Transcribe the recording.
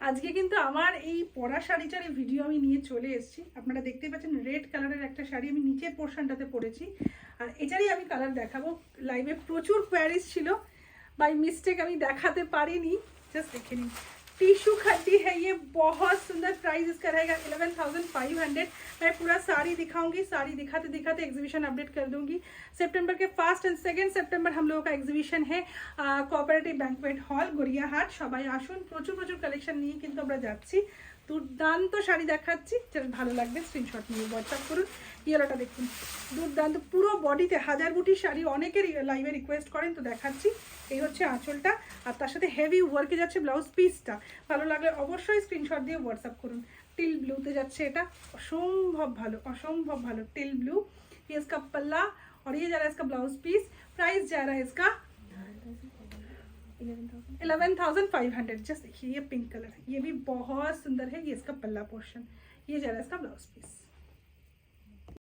আজকে কিন্তু আমার এই পরা শাড়িটার এই ভিডিও আমি নিয়ে চলে এসেছি। আপনারা দেখতেই পাচ্ছেন রেড কালারের একটা শাড়ি আমি নিচের পোর্শনটাতে পরেছি, আর এটারই আমি কালার দেখাবো। লাইভে প্রচুর কোয়ারিজ ছিল, বাই মিস্টেক আমি দেখাতে পারিনি। जस्ट देखिए नहीं, टिश्यू खड्डी है ये, बहुत सुंदर। प्राइस इसका रहेगा 11,500। मैं पूरा साड़ी दिखाऊंगी, साड़ी दिखाते दिखाते एग्जीबिशन अपडेट कर दूंगी। सितंबर के 1 और 2 सितंबर हम लोगों का एग्जीबिशन है कोऑपरेटिव बैंकवेट हॉल গড়িয়াহাট। সবাই আসুন, প্রচুর প্রচুর কালেকশন নিয়ে কিন্তু আমরা যাচ্ছি। দুর্দান্ত শাড়ি দেখাচ্ছি, যার ভালো লাগবে স্ক্রিনশট নিয়ে হোয়াটসঅ্যাপ করুন। ইয়েলোটা দেখুন, দুর্দান্ত পুরো বডিতে হাজার বুটি শাড়ি, অনেকের লাইভে রিকোয়েস্ট করেন, তো দেখাচ্ছি। এই হচ্ছে আঁচলটা, আর তার সাথে হেভি ওয়ার্কে যাচ্ছে ব্লাউজ পিসটা। ভালো লাগলে অবশ্যই স্ক্রিনশট দিয়ে হোয়াটসঅ্যাপ করুন। টিল ব্লুতে যাচ্ছে এটা, অসম্ভব ভালো, অসম্ভব ভালো। টিল ब्लू, ये इसका पल्ला और ये जा रहा है इसका ब्लाउज पीस। प्राइस जा रहा है इसका 11,500। जस्ट देखिए ये पिंक कलर है, ये भी बहुत सुंदर है। ये इसका पल्ला पोर्शन, ये जा रहा है इसका ब्लाउज पीस।